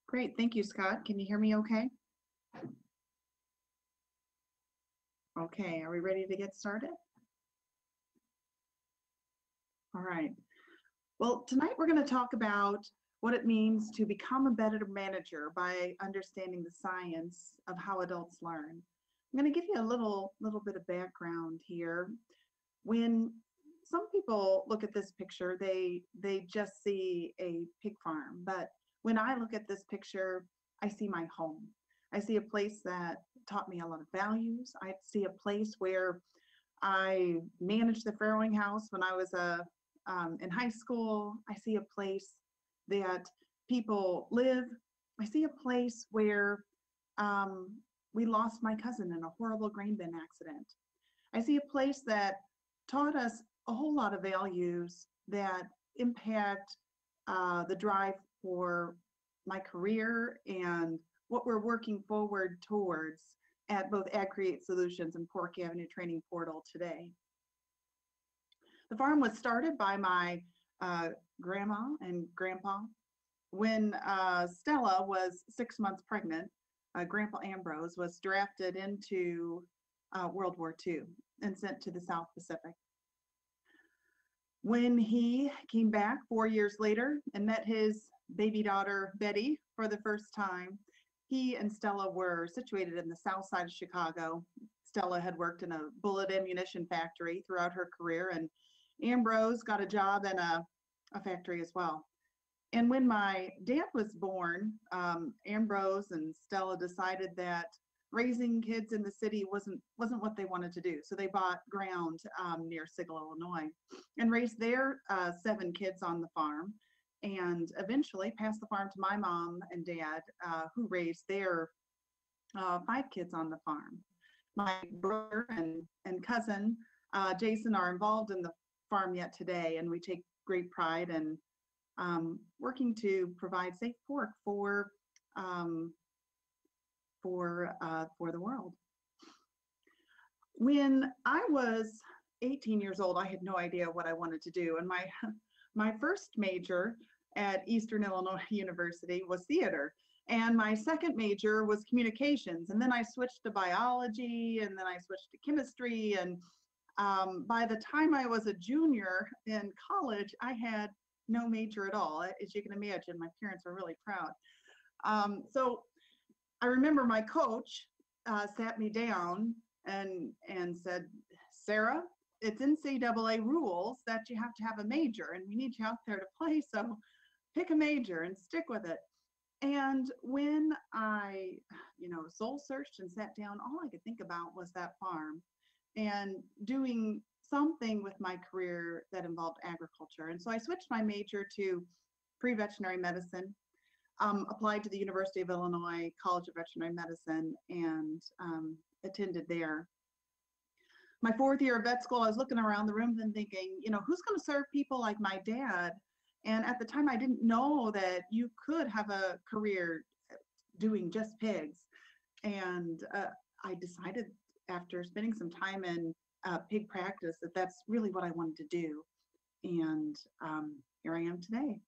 Great, thank you, Scott. Can you hear me okay? Okay, are we ready to get started? All right. Well, tonight we're going to talk about what it means to become a better manager by understanding the science of how adults learn. I'm going to give you a little bit of background here. When some people look at this picture, they just see a pig farm, but when I look at this picture, I see my home. I see a place that taught me a lot of values. I see a place where I managed the farrowing house when I was in high school. I see a place that people live. I see a place where we lost my cousin in a horrible grain bin accident. I see a place that taught us a whole lot of values that impact the drive for my career and what we're working forward towards at both Ag Create Solutions and Pork Avenue Training Portal today. The farm was started by my grandma and grandpa. When Stella was 6 months pregnant, Grandpa Ambrose was drafted into World War II and sent to the South Pacific. When he came back 4 years later and met his baby daughter, Betty, for the first time, he and Stella were situated in the south side of Chicago. Stella had worked in a bullet ammunition factory throughout her career, and Ambrose got a job in a factory as well. And when my dad was born, Ambrose and Stella decided that raising kids in the city wasn't what they wanted to do. So they bought ground near Sigel, Illinois, and raised their 7 kids on the farm, and eventually passed the farm to my mom and dad, who raised their 5 kids on the farm. My brother and cousin, Jason, are involved in the farm yet today, and we take great pride in working to provide safe pork for the world. When I was 18 years old, I had no idea what I wanted to do, and my first major at Eastern Illinois University was theater, and my second major was communications, and then I switched to biology, and then I switched to chemistry, and by the time I was a junior in college, I had no major at all. As you can imagine, my parents were really proud. So I remember my coach sat me down and said, "Sarah, it's NCAA rules that you have to have a major, and we need you out there to play, so pick a major and stick with it." And when I, soul searched and sat down, all I could think about was that farm and doing something with my career that involved agriculture. And so I switched my major to pre-veterinary medicine, applied to the University of Illinois College of Veterinary Medicine, and attended there. My 4th year of vet school, I was looking around the room and thinking, who's going to serve people like my dad? And at the time, I didn't know that you could have a career doing just pigs. And I decided after spending some time in pig practice that that's really what I wanted to do. And here I am today.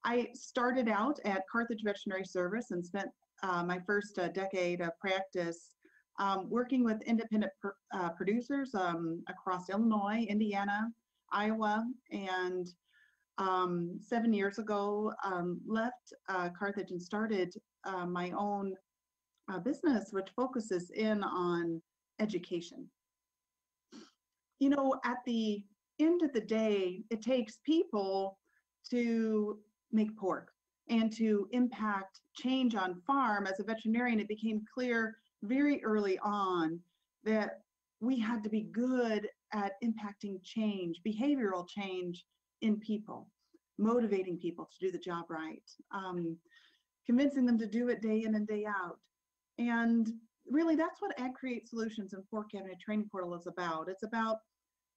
I started out at Carthage Veterinary Service and spent my first decade of practice working with independent producers across Illinois, Indiana, Iowa, and 7 years ago left Carthage and started my own business, which focuses in on education. At the end of the day, it takes people to make pork and to impact change on farm. As a veterinarian, it became clear very early on that we had to be good at impacting change, behavioral change in people, motivating people to do the job right, convincing them to do it day in and day out. And really, that's what Ag Create Solutions and Pork Avenue Training Portal is about. It's about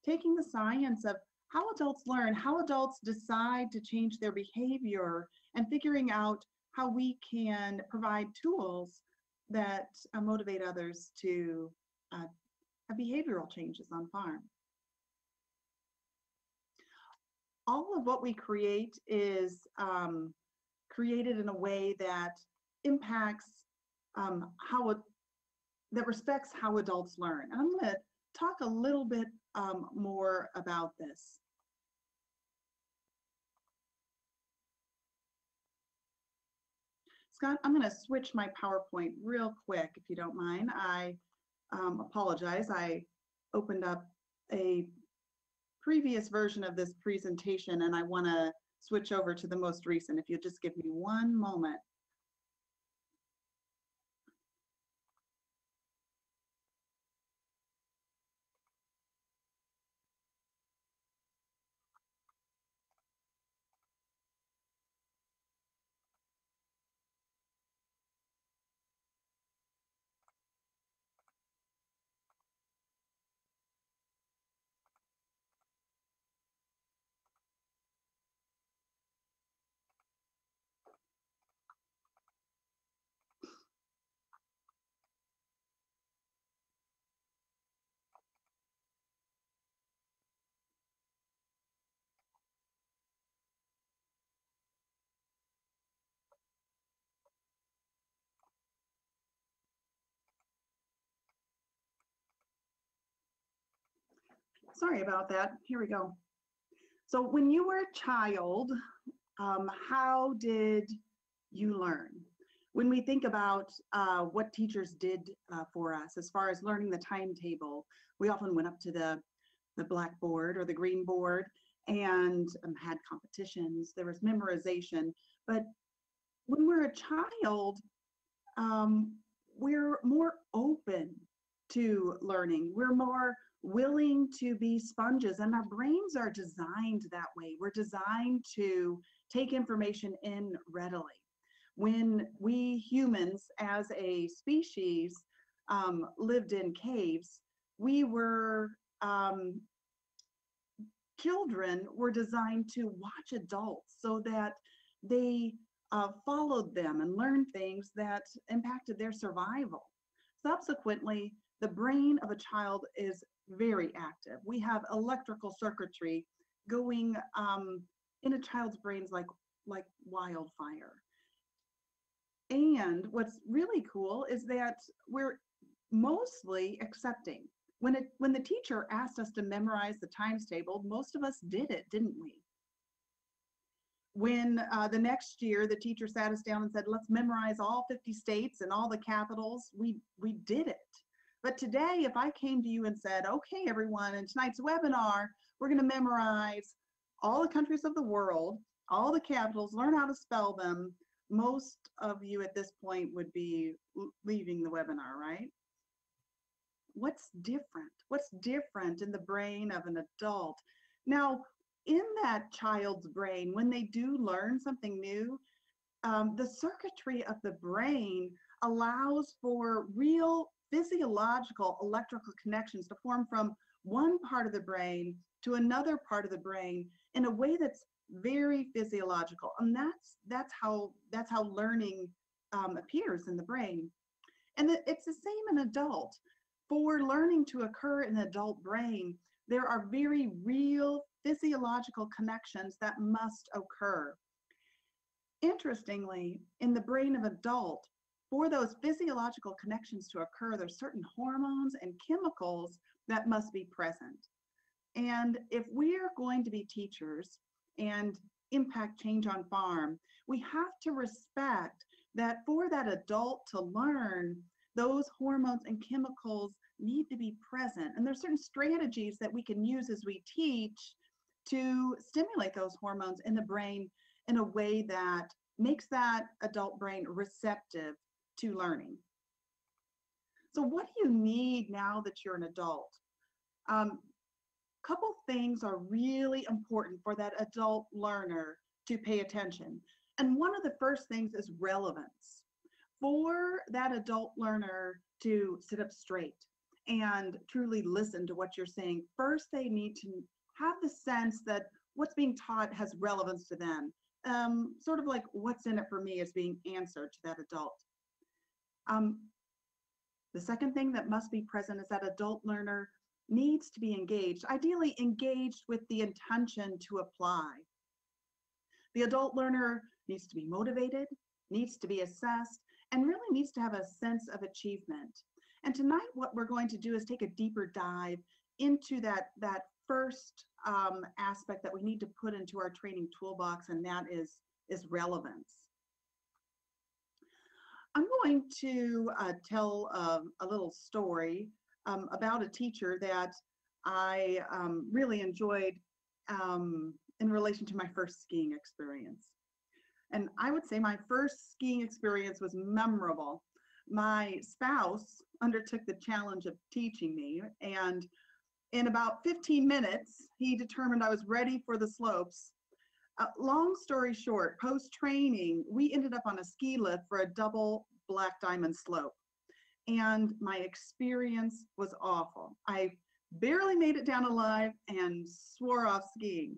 taking the science of how adults learn, how adults decide to change their behavior, and figuring out how we can provide tools that motivate others to have behavioral changes on farm. All of what we create is created in a way that impacts that respects how adults learn. And I'm going to talk a little bit more about this. Scott, I'm going to switch my PowerPoint real quick, if you don't mind. I apologize. I opened up a previous version of this presentation and I want to switch over to the most recent. If you'll just give me one moment. Sorry about that. Here we go. So when you were a child, how did you learn? When we think about what teachers did for us as far as learning the timetable, we often went up to the blackboard or the green board and had competitions. There was memorization. But when we're a child, we're more open to learning. We're more willing to be sponges, and our brains are designed that way. We're designed to take information in readily. When we humans as a species lived in caves, we were children were designed to watch adults so that they followed them and learned things that impacted their survival. Subsequently, the brain of a child is very active. We have electrical circuitry going in a child's brains like wildfire. And what's really cool is that we're mostly accepting. When the teacher asked us to memorize the times table, most of us did it, didn't we? When the next year the teacher sat us down and said, let's memorize all 50 states and all the capitals, we did it. But today, if I came to you and said, okay, everyone, in tonight's webinar, we're going to memorize all the countries of the world, all the capitals, learn how to spell them, most of you at this point would be leaving the webinar, right? What's different? What's different in the brain of an adult? Now, in that child's brain, when they do learn something new, the circuitry of the brain allows for real physiological electrical connections to form from one part of the brain to another part of the brain in a way that's very physiological, and that's how learning appears in the brain. And it's the same in adult. For learning to occur in the adult brain, there are very real physiological connections that must occur. Interestingly, in the brain of adult, for those physiological connections to occur, there's certain hormones and chemicals that must be present. And if we're going to be teachers and impact change on farm, we have to respect that for that adult to learn, those hormones and chemicals need to be present. And there's certain strategies that we can use as we teach to stimulate those hormones in the brain in a way that makes that adult brain receptive to learning. So what do you need now that you're an adult? Couple things are really important for that adult learner to pay attention. And one of the first things is relevance. For that adult learner to sit up straight and truly listen to what you're saying, first they need to have the sense that what's being taught has relevance to them. Sort of like what's in it for me is being answered to that adult. The second thing that must be present is that adult learner needs to be engaged, ideally engaged with the intention to apply. The adult learner needs to be motivated, needs to be assessed, and really needs to have a sense of achievement. And tonight, what we're going to do is take a deeper dive into that first aspect that we need to put into our training toolbox, and that is relevance. I'm going to tell a little story about a teacher that I really enjoyed in relation to my first skiing experience. And I would say my first skiing experience was memorable. My spouse undertook the challenge of teaching me, and in about 15 minutes, he determined I was ready for the slopes. Long story short, post-training, we ended up on a ski lift for a double black diamond slope. And my experience was awful. I barely made it down alive and swore off skiing.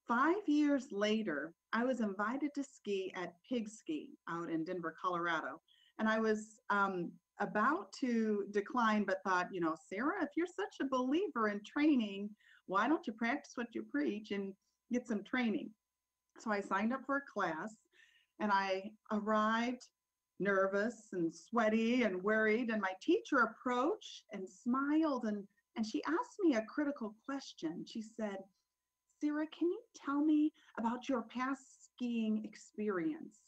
5 years later, I was invited to ski at Pig Ski out in Denver, Colorado. And I was about to decline, but thought, you know, Sarah, if you're such a believer in training, why don't you practice what you preach and get some training? So I signed up for a class, and I arrived nervous and sweaty and worried, and my teacher approached and smiled, and she asked me a critical question. She said, Sarah, can you tell me about your past skiing experience?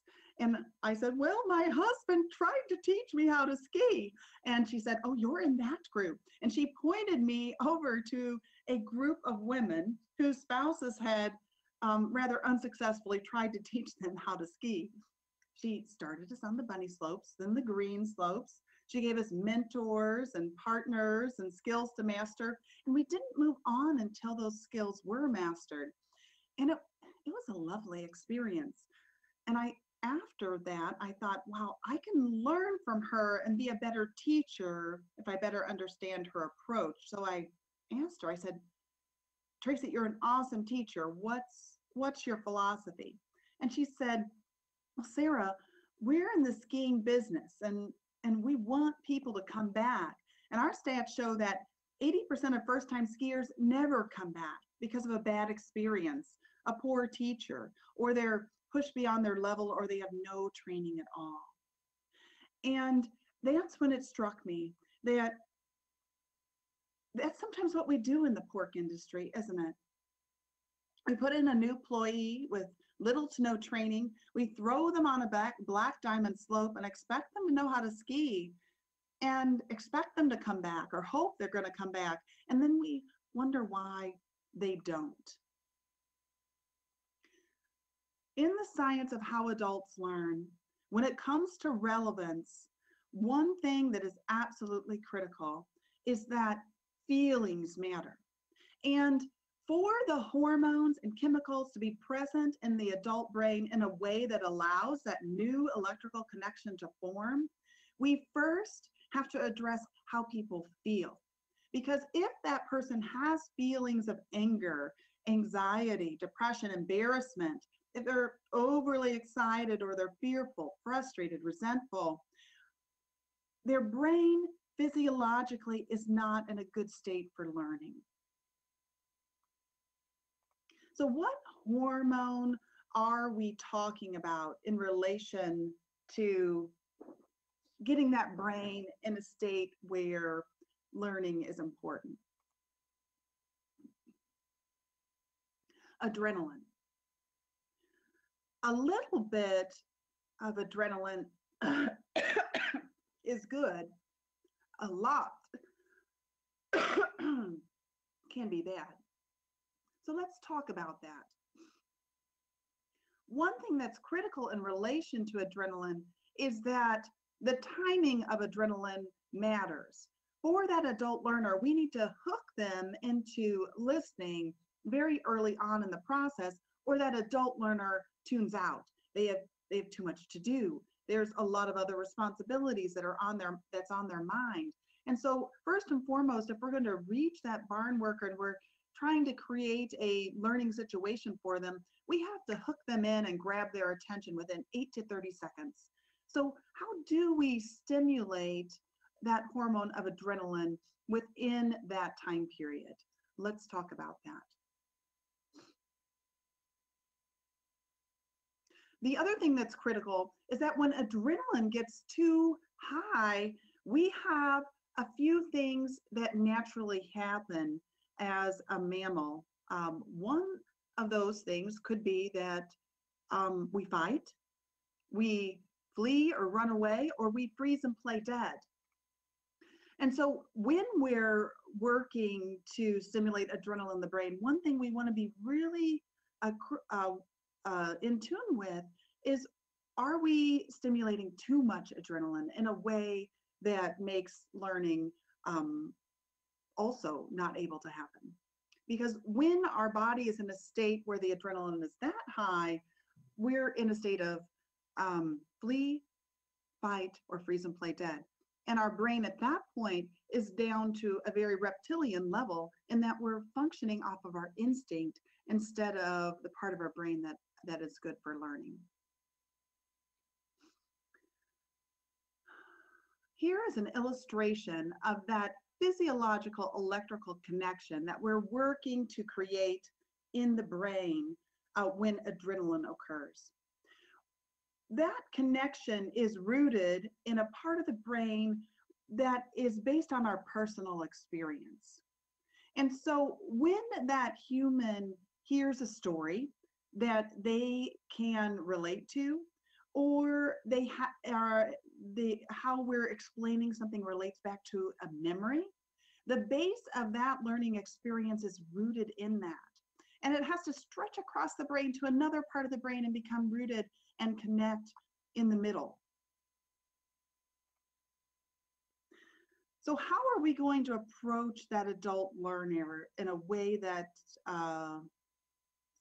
And I said, well, my husband tried to teach me how to ski. And she said, oh, you're in that group. And she pointed me over to a group of women whose spouses had rather unsuccessfully tried to teach them how to ski. She started us on the bunny slopes, then the green slopes. She gave us mentors and partners and skills to master. And we didn't move on until those skills were mastered. And it was a lovely experience. And after that, I thought, wow, I can learn from her and be a better teacher if I better understand her approach. So I asked her, I said, Tracy, you're an awesome teacher. What's your philosophy? And she said, well, Sarah, we're in the skiing business, and we want people to come back. And our stats show that 80% of first-time skiers never come back because of a bad experience, a poor teacher, or they're pushed beyond their level, or they have no training at all. And that's when it struck me that that's sometimes what we do in the pork industry, isn't it? We put in a new employee with little to no training. We throw them on a black diamond slope and expect them to know how to ski and expect them to come back or hope they're going to come back. And then we wonder why they don't. In the science of how adults learn, when it comes to relevance, one thing that is absolutely critical is that feelings matter. And for the hormones and chemicals to be present in the adult brain in a way that allows that new electrical connection to form, we first have to address how people feel. Because if that person has feelings of anger, anxiety, depression, embarrassment, if they're overly excited or they're fearful, frustrated, resentful, their brain physiologically is not in a good state for learning. So what hormone are we talking about in relation to getting that brain in a state where learning is important? Adrenaline. A little bit of adrenaline is good. A lot can be bad. So let's talk about that. One thing that's critical in relation to adrenaline is that the timing of adrenaline matters. For that adult learner, we need to hook them into listening very early on in the process, or that adult learner tunes out. They have too much to do. There's a lot of other responsibilities that's on their mind. And so first and foremost, if we're going to reach that barn worker and we're trying to create a learning situation for them, we have to hook them in and grab their attention within 8 to 30 seconds. So how do we stimulate that hormone of adrenaline within that time period? Let's talk about that. The other thing that's critical is that when adrenaline gets too high, we have a few things that naturally happen as a mammal. One of those things could be that we fight, we flee or run away, or we freeze and play dead. And so when we're working to stimulate adrenaline in the brain, one thing we want to be really uh, in tune with is, are we stimulating too much adrenaline in a way that makes learning also not able to happen? Because when our body is in a state where the adrenaline is that high, we're in a state of flee, fight, or freeze and play dead. And our brain at that point is down to a very reptilian level in that we're functioning off of our instinct instead of the part of our brain that is good for learning. Here is an illustration of that physiological electrical connection that we're working to create in the brain when adrenaline occurs. That connection is rooted in a part of the brain that is based on our personal experience. And so when that human hears a story that they can relate to, or how we're explaining something relates back to a memory, the base of that learning experience is rooted in that. And it has to stretch across the brain to another part of the brain and become rooted and connect in the middle. So how are we going to approach that adult learner in a way that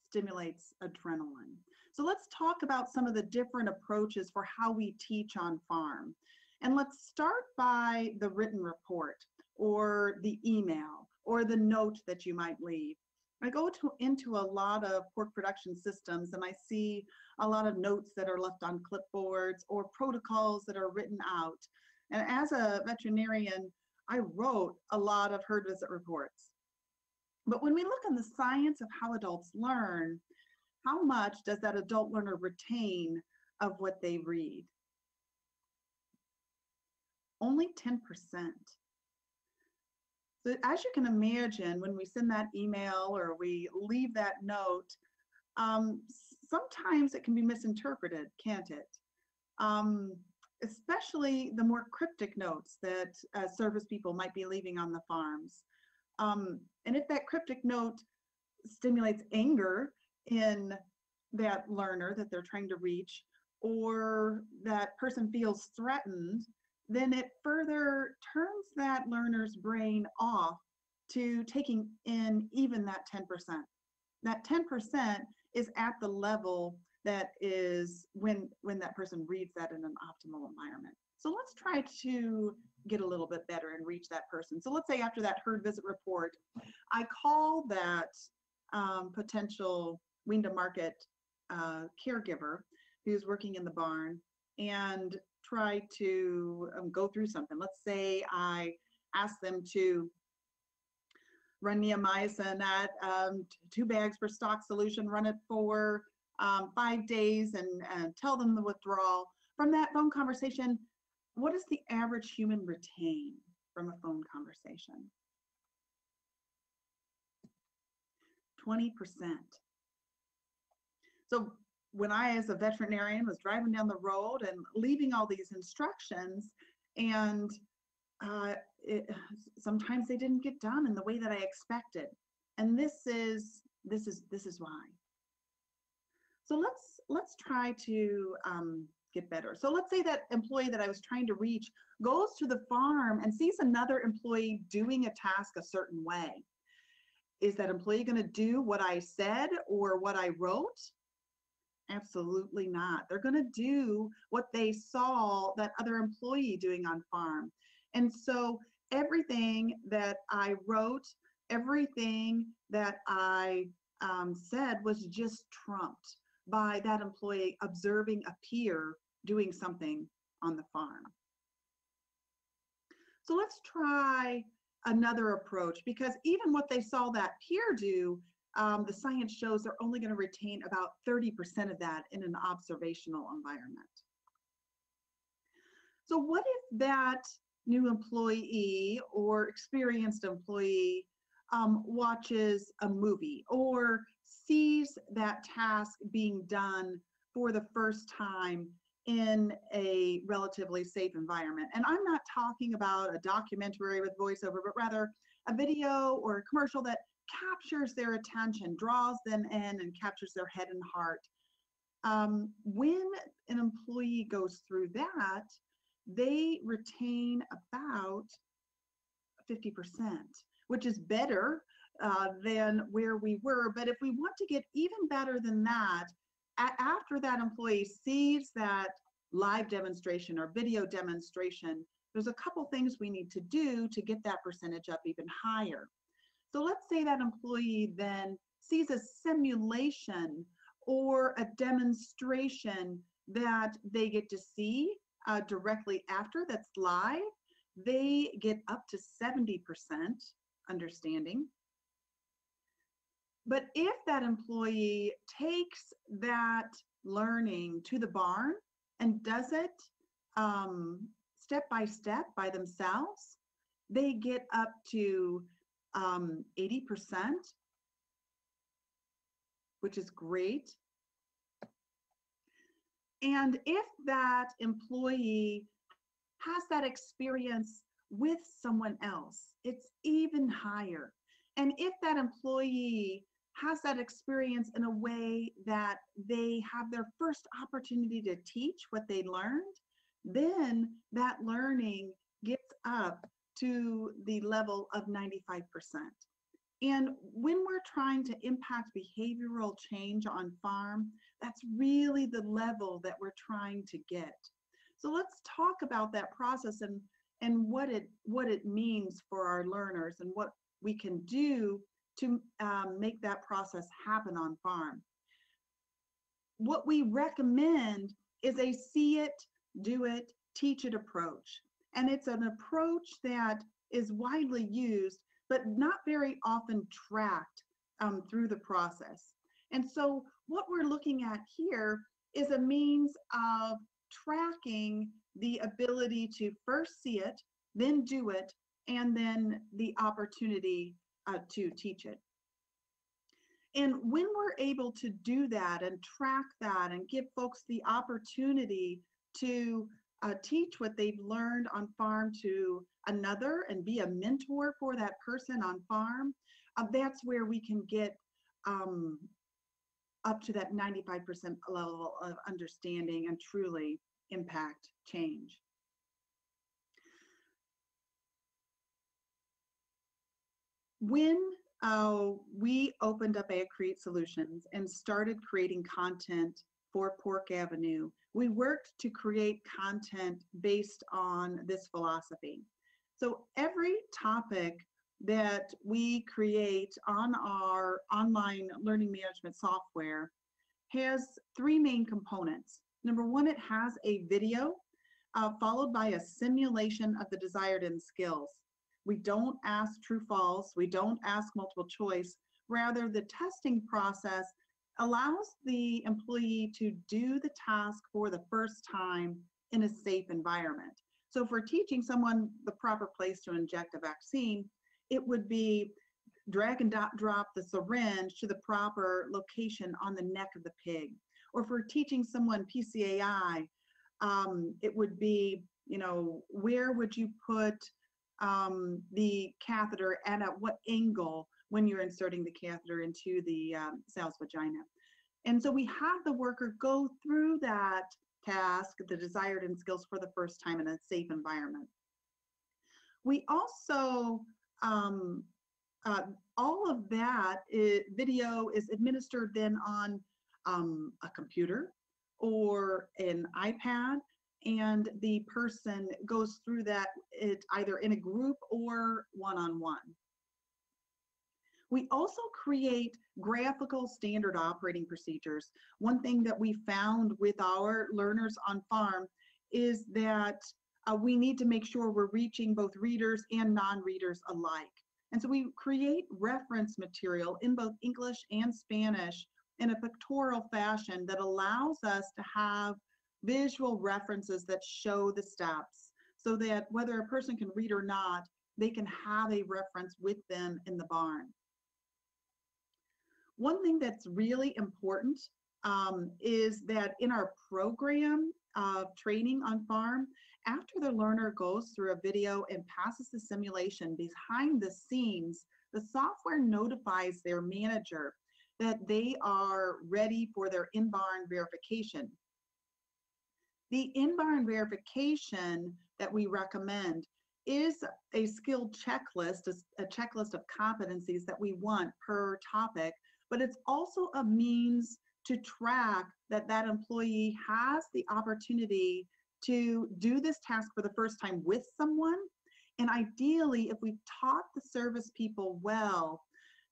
stimulates adrenaline? So let's talk about some of the different approaches for how we teach on farm. And let's start by the written report or the email or the note that you might leave. I go into a lot of pork production systems and I see a lot of notes that are left on clipboards or protocols that are written out. And as a veterinarian, I wrote a lot of herd visit reports. But when we look in the science of how adults learn, how much does that adult learner retain of what they read? Only 10%. So as you can imagine, when we send that email or we leave that note, sometimes it can be misinterpreted, can't it? Especially the more cryptic notes that service people might be leaving on the farms. And if that cryptic note stimulates anger in that learner that they're trying to reach, or that person feels threatened, then it further turns that learner's brain off to taking in even that 10%. That 10% is at the level that is when that person reads that in an optimal environment. So let's try to get a little bit better and reach that person. So let's say after that herd visit report, I call that potential wean to market caregiver who's working in the barn and try to go through something. Let's say I ask them to run neomycin at 2 bags per stock solution, run it for 5 days and tell them the withdrawal. From that phone conversation, what does the average human retain from a phone conversation? 20%. So when I, as a veterinarian, was driving down the road and leaving all these instructions, and sometimes they didn't get done in the way that I expected, and this is why. So let's try to get better. So let's say that employee that I was trying to reach goes to the farm and sees another employee doing a task a certain way. Is that employee going to do what I said or what I wrote? Absolutely not. They're going to do what they saw that other employee doing on farm. And so everything that I wrote, everything that I said was just trumped by that employee observing a peer doing something on the farm. So let's try another approach, because even what they saw that peer do the science shows they're only going to retain about 30% of that in an observational environment. So what if that new employee or experienced employee watches a movie or sees that task being done for the first time in a relatively safe environment? And I'm not talking about a documentary with voiceover, but rather a video or a commercial that captures their attention, draws them in, and captures their head and heart. When an employee goes through that, they retain about 50%, which is better than where we were. But if we want to get even better than that, after that employee sees that live demonstration or video demonstration, there's a couple things we need to do to get that percentage up even higher. So let's say that employee then sees a simulation or a demonstration that they get to see directly after that's live. They get up to 70% understanding. But if that employee takes that learning to the barn and does it step by step by themselves, they get up to 80%, which is great. And if that employee has that experience with someone else, it's even higher. And if that employee has that experience in a way that they have their first opportunity to teach what they learned, then that learning gets up to the level of 95%. And when we're trying to impact behavioral change on farm, that's really the level that we're trying to get. So let's talk about that process and what it means for our learners and what we can do to make that process happen on farm. What we recommend is a see it, do it, teach it approach. And it's an approach that is widely used, but not very often tracked through the process. And so what we're looking at here is a means of tracking the ability to first see it, then do it, and then the opportunity to teach it. And when we're able to do that and track that and give folks the opportunity to teach what they've learned on farm to another and be a mentor for that person on farm, that's where we can get up to that 95% level of understanding and truly impact change. When we opened up Ag Create Solutions and started creating content for Pork Avenue, we worked to create content based on this philosophy. So every topic that we create on our online learning management software has three main components. Number one, it has a video followed by a simulation of the desired end skills. We don't ask true false, we don't ask multiple choice. Rather, the testing process allows the employee to do the task for the first time in a safe environment. So if we're teaching someone the proper place to inject a vaccine, it would be drag and drop the syringe to the proper location on the neck of the pig. Or if we're teaching someone PCAI, it would be, where would you put the catheter and at what angle when you're inserting the catheter into the sow's vagina. And so we have the worker go through that task, the desired end skills, for the first time in a safe environment. We also, all of that video is administered then on a computer or an iPad, and the person goes through that either in a group or one-on-one. We also create graphical standard operating procedures. One thing that we found with our learners on farm is that we need to make sure we're reaching both readers and non-readers alike. And so we create reference material in both English and Spanish in a pictorial fashion that allows us to have visual references that show the steps so that whether a person can read or not, they can have a reference with them in the barn. One thing that's really important is that in our program of training on farm, after the learner goes through a video and passes the simulation behind the scenes, the software notifies their manager that they are ready for their in-barn verification. The in-barn verification that we recommend is a skill checklist, a checklist of competencies that we want per topic, but it's also a means to track that that employee has the opportunity to do this task for the first time with someone. And ideally, if we've taught the service people well,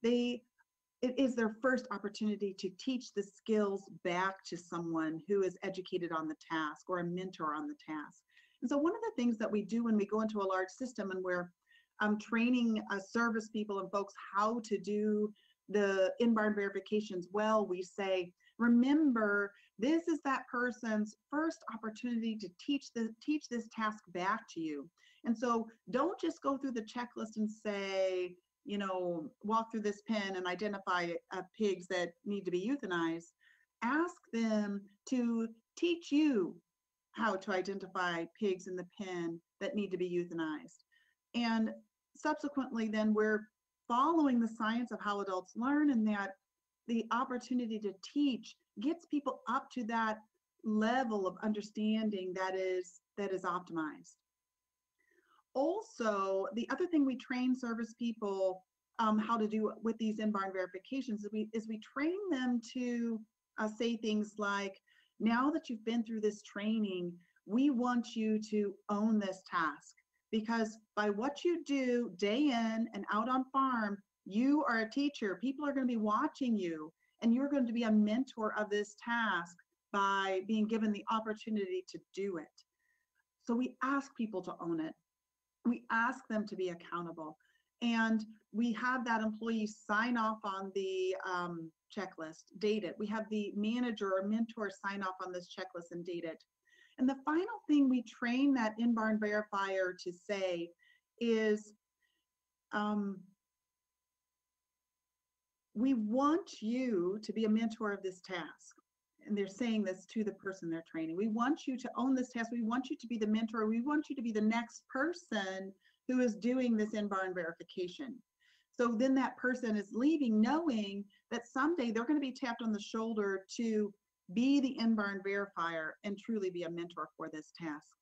it is their first opportunity to teach the skills back to someone who is educated on the task or a mentor on the task. And so one of the things that we do when we go into a large system and we're training service people and folks how to do the in-barn verifications well, we say, remember, this is that person's first opportunity to teach this task back to you. And so don't just go through the checklist and say, you know, walk through this pen and identify pigs that need to be euthanized. Ask them to teach you how to identify pigs in the pen that need to be euthanized. And subsequently, then we're following the science of how adults learn, and that the opportunity to teach gets people up to that level of understanding that is optimized. Also, the other thing we train service people how to do with these in-barn verifications is we train them to say things like, now that you've been through this training, we want you to own this task, because by what you do day in and out on farm, you are a teacher. People are going to be watching you, and you're going to be a mentor of this task by being given the opportunity to do it. So we ask people to own it. We ask them to be accountable, and we have that employee sign off on the checklist, date it. We have the manager or mentor sign off on this checklist and date it. And the final thing we train that in-barn verifier to say is, we want you to be a mentor of this task. And they're saying this to the person they're training. We want you to own this task. We want you to be the mentor. We want you to be the next person who is doing this in-barn verification. So then that person is leaving knowing that someday they're going to be tapped on the shoulder to be the in-barn verifier and truly be a mentor for this task.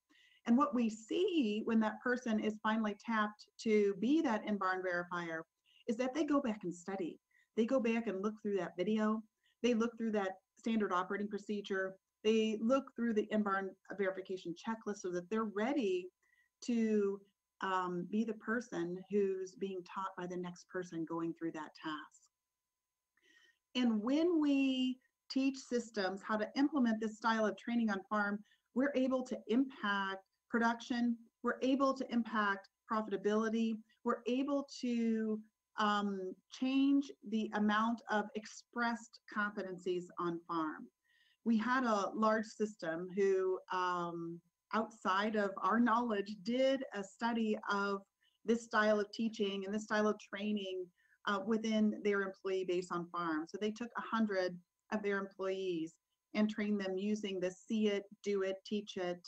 And what we see when that person is finally tapped to be that in-barn verifier is that they go back and study. They go back and look through that video. They look through that standard operating procedure. They look through the in-barn verification checklist so that they're ready to be the person who's being taught by the next person going through that task. And when we teach systems how to implement this style of training on farm, we're able to impact production, we're able to impact profitability, we're able to change the amount of expressed competencies on farm. We had a large system who, outside of our knowledge, did a study of this style of teaching and this style of training within their employee base on farm. So they took 100 of their employees and trained them using the see it, do it, teach it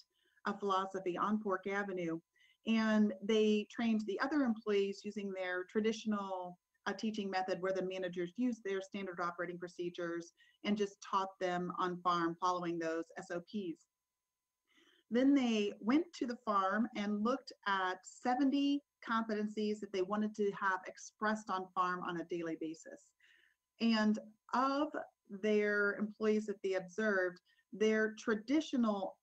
philosophy on Pork Avenue. And they trained the other employees using their traditional teaching method, where the managers used their standard operating procedures and just taught them on farm following those SOPs. Then they went to the farm and looked at 70 competencies that they wanted to have expressed on farm on a daily basis. And of their employees that they observed, their traditional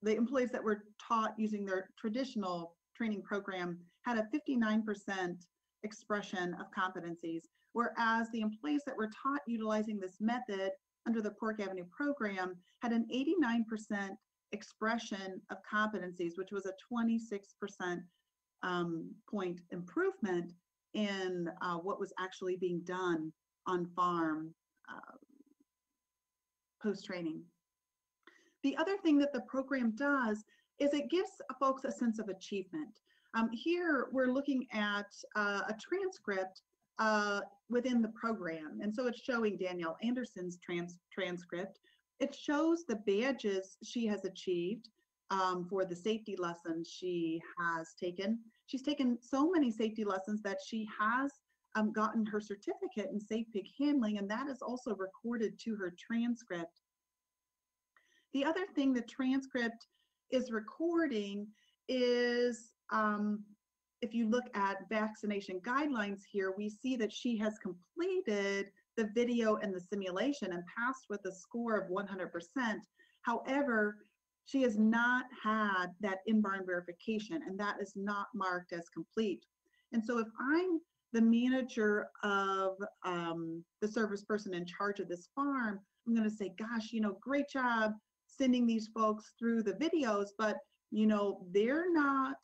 the employees that were taught using their traditional training program had a 59% expression of competencies, whereas the employees that were taught utilizing this method under the Pork Avenue program had an 89% expression of competencies, which was a 26% point improvement in what was actually being done on farm post-training. The other thing that the program does is it gives folks a sense of achievement. Here we're looking at a transcript within the program. And so it's showing Danielle Anderson's transcript. It shows the badges she has achieved for the safety lessons she has taken. She's taken so many safety lessons that she has gotten her certificate in safe pig handling, and that is also recorded to her transcript. The other thing the transcript is recording is, if you look at vaccination guidelines here, we see that she has completed the video and the simulation and passed with a score of 100%. However, she has not had that in-barn verification, and that is not marked as complete. And so if I'm the manager of the service person in charge of this farm, I'm going to say, gosh, great job sending these folks through the videos, but they're not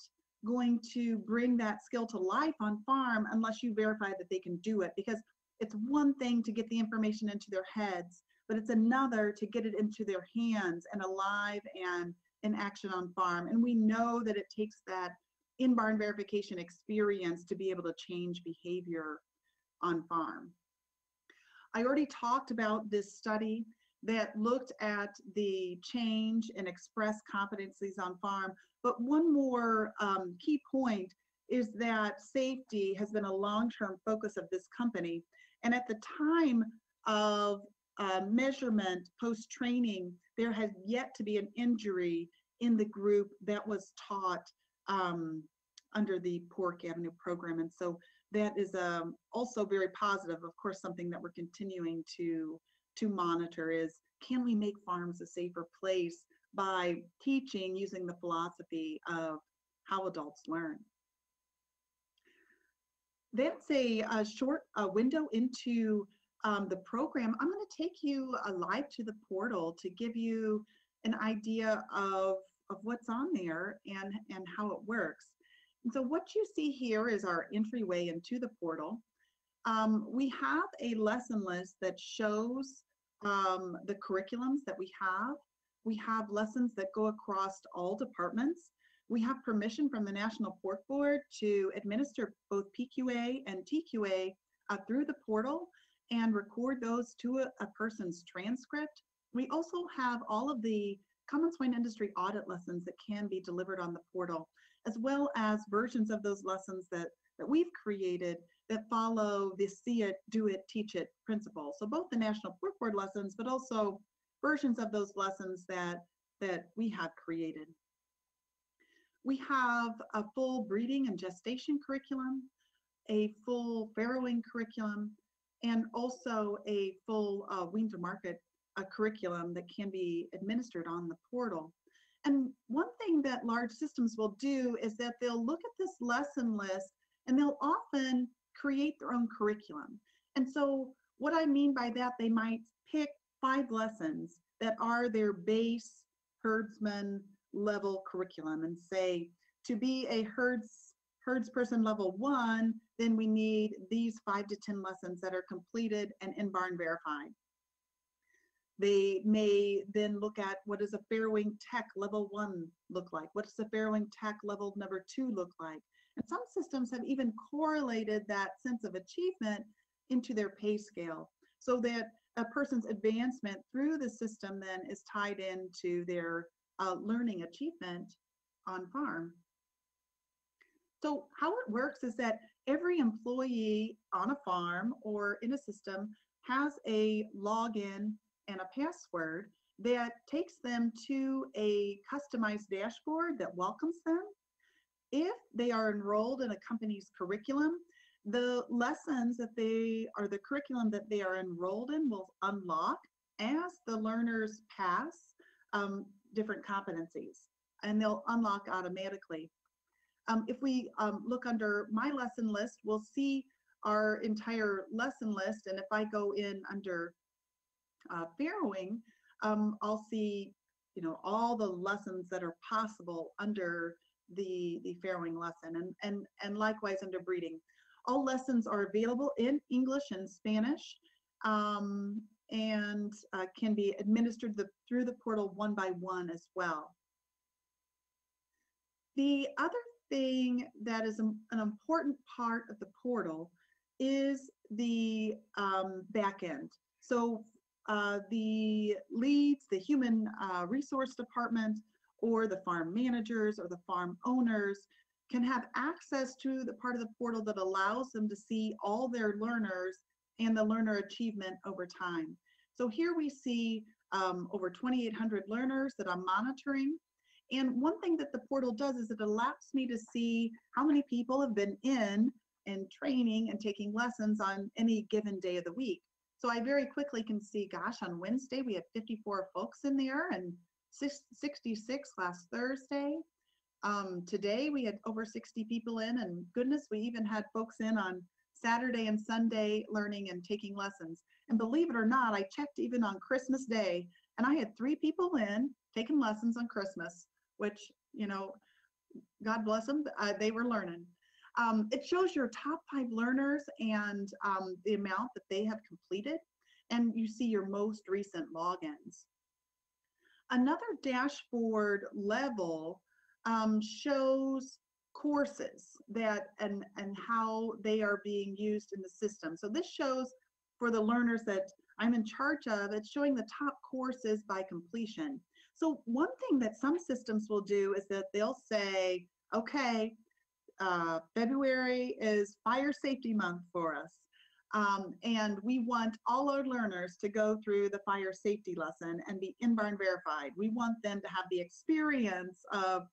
going to bring that skill to life on farm unless you verify that they can do it, because it's one thing to get the information into their heads, but it's another to get it into their hands and alive and in action on farm. And we know that it takes that in-barn verification experience to be able to change behavior on farm. I already talked about this study that looked at the change and express competencies on farm. But one more key point is that safety has been a long-term focus of this company. And at the time of measurement post-training, there has yet to be an injury in the group that was taught under the Pork Avenue program. And so that is also very positive. Of course, something that we're continuing to monitor is, can we make farms a safer place by teaching using the philosophy of how adults learn? That's a short window into the program. I'm going to take you live to the portal to give you an idea of what's on there and how it works. And so what you see here is our entryway into the portal. We have a lesson list that shows the curriculums that we have. We have lessons that go across all departments. We have permission from the National Pork Board to administer both PQA and TQA through the portal and record those to a person's transcript. We also have all of the common swine industry audit lessons that can be delivered on the portal, as well as versions of those lessons that we've created that follow the see it, do it, teach it principle. So both the National Pork Board lessons, but also versions of those lessons that we have created. We have a full breeding and gestation curriculum, a full farrowing curriculum, and also a full wean to market curriculum that can be administered on the portal. And one thing that large systems will do is that they'll look at this lesson list and they'll often create their own curriculum. And so what I mean by that, they might pick 5 lessons that are their base herdsman level curriculum and say, to be a herdsperson level 1, then we need these 5 to 10 lessons that are completed and in-barn verified. They may then look at, what does a farrowing tech level 1 look like? What does a farrowing tech level number 2 look like? And some systems have even correlated that sense of achievement into their pay scale, so that a person's advancement through the system then is tied into their learning achievement on farm. So how it works is that every employee on a farm or in a system has a login and a password that takes them to a customized dashboard that welcomes them. If they are enrolled in a company's curriculum, the lessons that the curriculum that they are enrolled in will unlock as the learners pass different competencies, and they'll unlock automatically. If we look under my lesson list, we'll see our entire lesson list, and if I go in under farrowing, I'll see all the lessons that are possible under the farrowing lesson, and likewise under breeding. All lessons are available in English and Spanish, and can be administered through the portal one by one as well. The other thing that is an important part of the portal is the back end. So the leads, the human resource department, or the farm managers or the farm owners can have access to the part of the portal that allows them to see all their learners and the learner achievement over time. So here we see over 2,800 learners that I'm monitoring. And one thing that the portal does is it allows me to see how many people have been in and training and taking lessons on any given day of the week. So I very quickly can see, gosh, on Wednesday we had 54 folks in there and 66 last Thursday. Today we had over 60 people in, and goodness, we even had folks in on Saturday and Sunday learning and taking lessons. And believe it or not, I checked even on Christmas Day, and I had 3 people in taking lessons on Christmas, which, you know, God bless them, they were learning. It shows your top 5 learners and the amount that they have completed, and you see your most recent logins. Another dashboard level shows courses that and how they are being used in the system. So this shows for the learners that I'm in charge of, it's showing the top courses by completion. So one thing that some systems will do is that they'll say, okay, February is fire safety month for us. And we want all our learners to go through the fire safety lesson and be in-barn verified. We want them to have the experience of,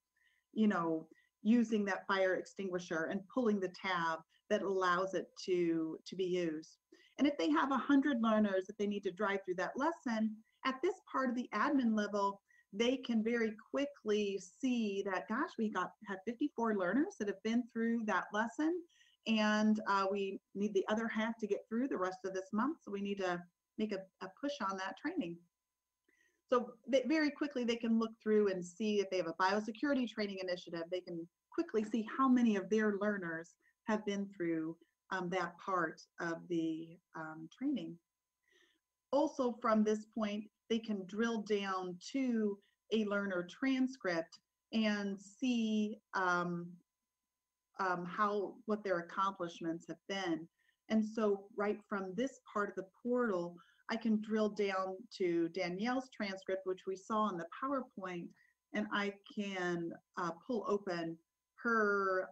you know, using that fire extinguisher and pulling the tab that allows it to be used. And if they have 100 learners that they need to drive through that lesson, at this part of the admin level, they can very quickly see that, gosh, we have 54 learners that have been through that lesson, and we need the other half to get through the rest of this month, so we need to make a push on that training. So very quickly they can look through and see if they have a biosecurity training initiative. They can quickly see how many of their learners have been through that part of the training. Also, from this point, they can drill down to a learner transcript and see what their accomplishments have been. And so right from this part of the portal, I can drill down to Danielle's transcript, which we saw in the PowerPoint, and I can pull open her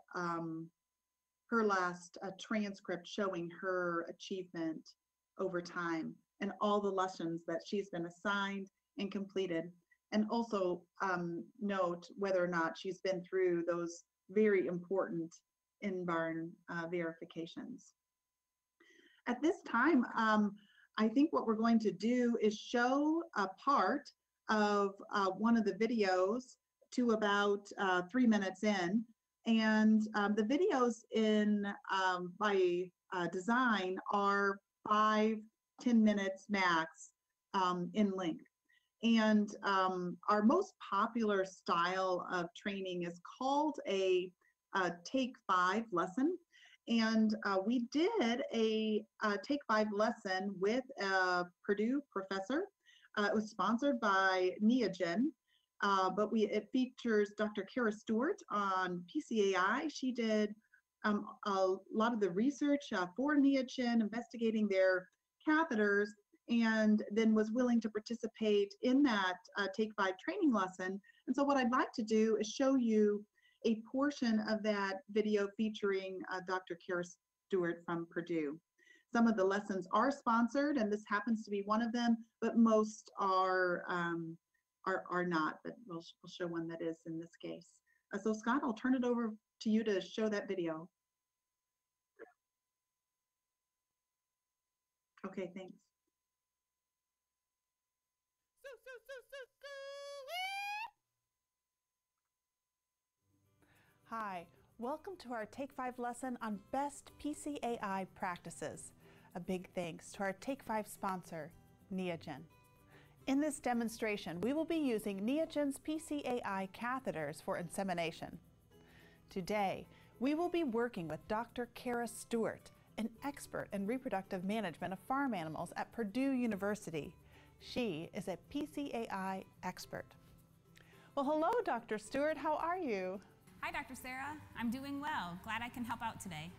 last transcript showing her achievement over time and all the lessons that she's been assigned and completed, and also note whether or not she's been through those very important in-barn verifications. At this time, I think what we're going to do is show a part of one of the videos to about 3 minutes in. And the videos in by design are 5-10 minutes max in length. And our most popular style of training is called a Take 5 lesson. And we did a Take 5 lesson with a Purdue professor. It was sponsored by Neogen, but it features Dr. Kara Stewart on PCAI. She did a lot of the research for Neogen, investigating their catheters, and then was willing to participate in that Take 5 training lesson. And so what I'd like to do is show you a portion of that video featuring Dr. Kara Stewart from Purdue. Some of the lessons are sponsored, and this happens to be one of them, but most are not, but we'll show one that is in this case. So Scott, I'll turn it over to you to show that video. Okay, thanks. Hi, welcome to our Take 5 lesson on best PCAI practices. A big thanks to our Take 5 sponsor, Neogen. In this demonstration, we will be using Neogen's PCAI catheters for insemination. Today, we will be working with Dr. Kara Stewart, an expert in reproductive management of farm animals at Purdue University. She is a PCAI expert. Well, hello, Dr. Stewart. How are you? Hi, Dr. Sarah. I'm doing well. Glad I can help out today.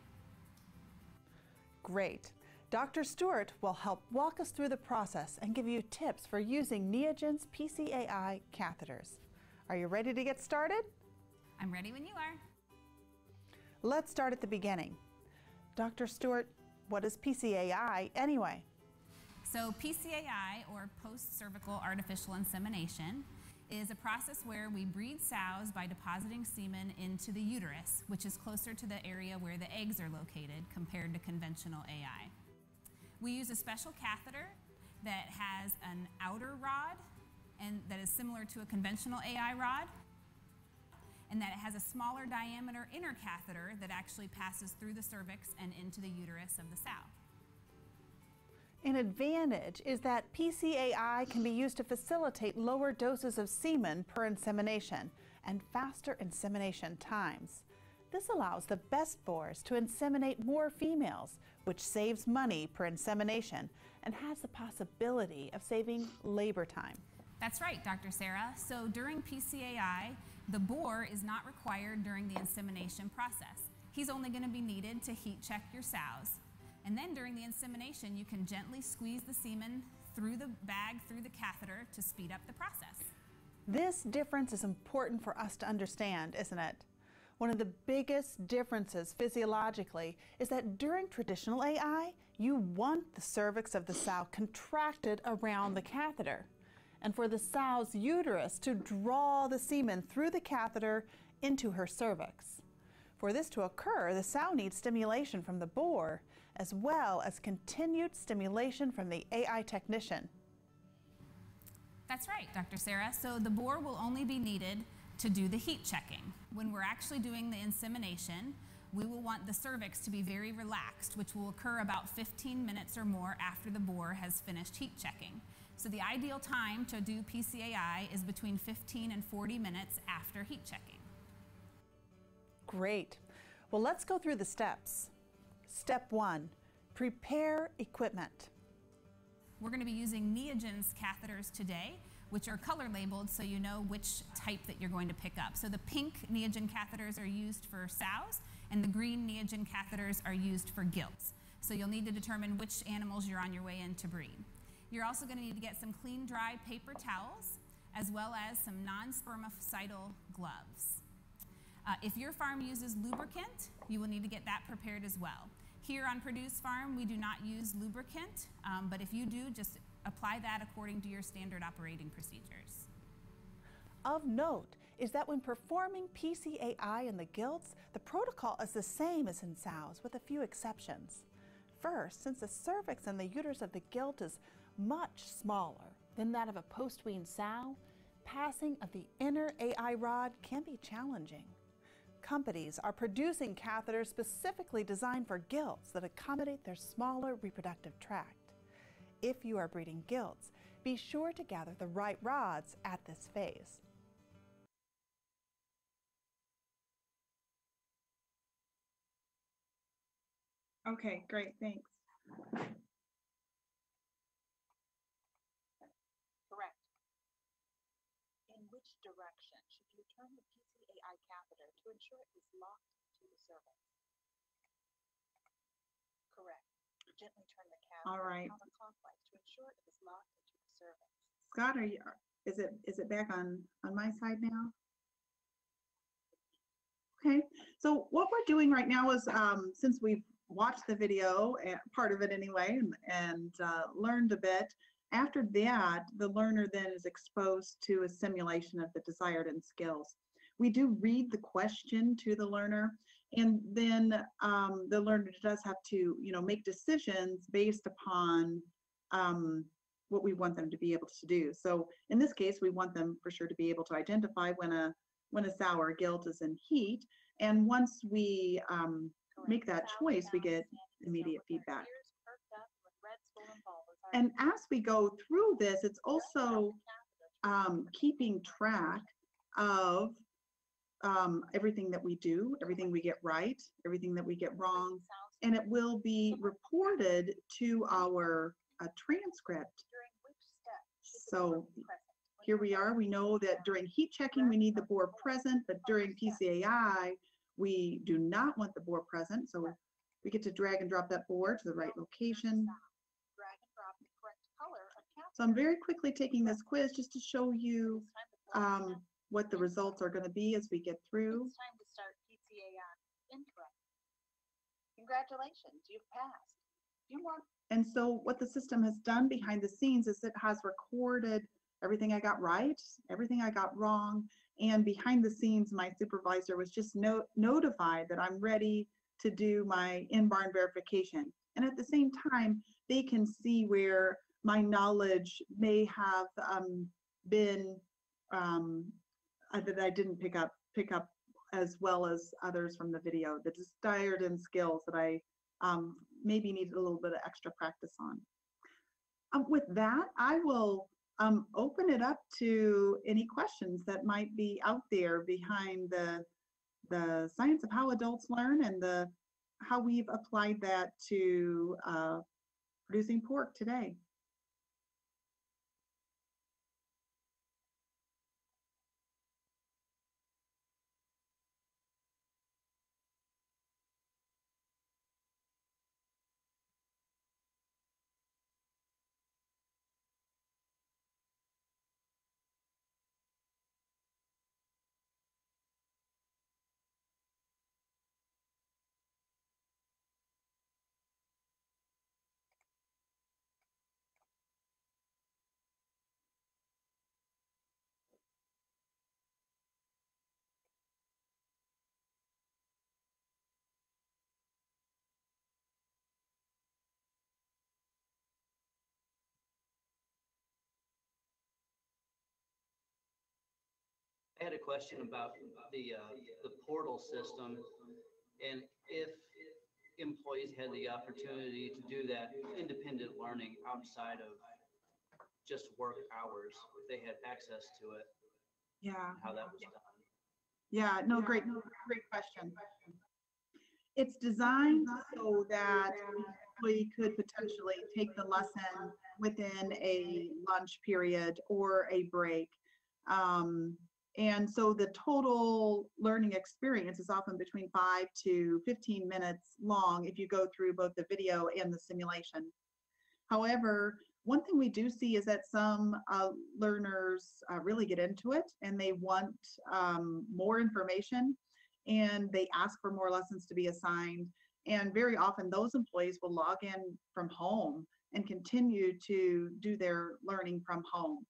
Great. Dr. Stewart will help walk us through the process and give you tips for using Neogen's PCAI catheters. Are you ready to get started? I'm ready when you are. Let's start at the beginning. Dr. Stewart, what is PCAI anyway? So PCAI, or post-cervical artificial insemination, is a process where we breed sows by depositing semen into the uterus, which is closer to the area where the eggs are located compared to conventional AI. We use a special catheter that has an outer rod and that is similar to a conventional AI rod, and that it has a smaller diameter inner catheter that actually passes through the cervix and into the uterus of the sow. An advantage is that PCAI can be used to facilitate lower doses of semen per insemination and faster insemination times. This allows the best boars to inseminate more females, which saves money per insemination and has the possibility of saving labor time. That's right, Dr. Sarah. So during PCAI, the boar is not required during the insemination process. He's only going to be needed to heat check your sows. And then during the insemination, you can gently squeeze the semen through the bag, through the catheter to speed up the process. This difference is important for us to understand, isn't it? One of the biggest differences physiologically is that during traditional AI, you want the cervix of the sow contracted around the catheter, and for the sow's uterus to draw the semen through the catheter into her cervix. For this to occur, the sow needs stimulation from the boar, as well as continued stimulation from the AI technician. That's right, Dr. Sarah. So the boar will only be needed to do the heat checking. When we're actually doing the insemination, we will want the cervix to be very relaxed, which will occur about 15 minutes or more after the boar has finished heat checking. So the ideal time to do PCAI is between 15 and 40 minutes after heat checking. Great. Well, let's go through the steps. Step 1, prepare equipment. We're going to be using Neogen's catheters today, which are color labeled so you know which type that you're going to pick up. So the pink Neogen catheters are used for sows, and the green Neogen catheters are used for gilts. So you'll need to determine which animals you're on your way in to breed. You're also going to need to get some clean, dry paper towels, as well as some non-spermicidal gloves. If your farm uses lubricant, you will need to get that prepared as well. Here on Purdue's farm, we do not use lubricant, but if you do, just apply that according to your standard operating procedures. Of note is that when performing PCAI in the gilts, the protocol is the same as in sows, with a few exceptions. First, since the cervix and the uterus of the gilt is much smaller than that of a post-wean sow, passing of the inner AI rod can be challenging. Companies are producing catheters specifically designed for gilts that accommodate their smaller reproductive tract. If you are breeding gilts, be sure to gather the right rods at this phase. Okay, great, thanks. Correct. In which direction should you turn the PCAI catheter to ensure it is locked to the cervix? Correct. Gently turn the catheter All right. counterclockwise to ensure it is locked into the cervix. Scott, is it back on my side now? Okay, so what we're doing right now is, since we've watched the video, part of it anyway, and learned a bit, after that, the learner then is exposed to a simulation of the desired end skills. We do read the question to the learner, and then the learner does have to, make decisions based upon what we want them to be able to do. So in this case, we want them for sure to be able to identify when a sow or gilt is in heat, and once we make that choice, we get immediate feedback. And as we go through this, it's also keeping track of everything that we do, everything we get right, everything that we get wrong, and it will be reported to our transcript. During which step should the So board be present? When here you're we are. We know that during heat checking, we need the board present, but during PCAI, we do not want the board present. So we get to drag and drop that board to the right location. drag and drop the correct color of catheter. So I'm very quickly taking this quiz just to show you what the results are going to be as we get through. It's time to start PCAI. Incorrect. Congratulations, you've passed. You want And so what the system has done behind the scenes is it has recorded everything I got right, everything I got wrong, and behind the scenes, my supervisor was just notified that I'm ready to do my in-barn verification. And at the same time, they can see where my knowledge may have been that I didn't pick up as well as others from the video, the desired and skills that I maybe needed a little bit of extra practice on. With that, I will open it up to any questions that might be out there behind the science of how adults learn and how we've applied that to producing pork today. I had a question about the portal system, and if employees had the opportunity to do that independent learning outside of just work hours, if they had access to it, Yeah. how that was done. Yeah, no, great question. It's designed so that the employee could potentially take the lesson within a lunch period or a break. And so the total learning experience is often between 5 to 15 minutes long if you go through both the video and the simulation. However, one thing we do see is that some learners really get into it and they want more information and they ask for more lessons to be assigned. And very often those employees will log in from home and continue to do their learning from home.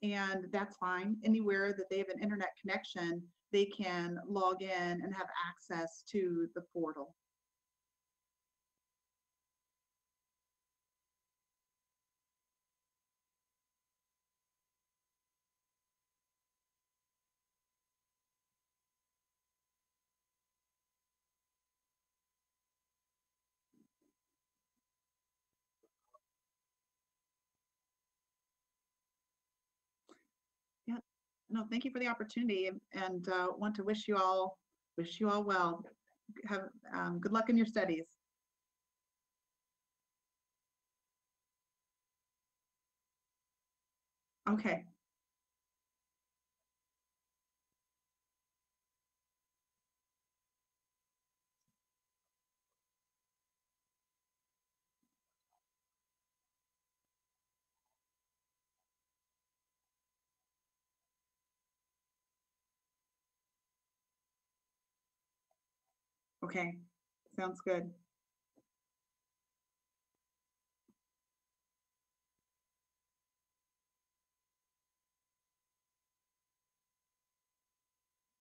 And that's fine. Anywhere that they have an internet connection, they can log in and have access to the portal. Yeah, no, thank you for the opportunity, and want to wish you all well. Have good luck in your studies. Okay. Okay, sounds good.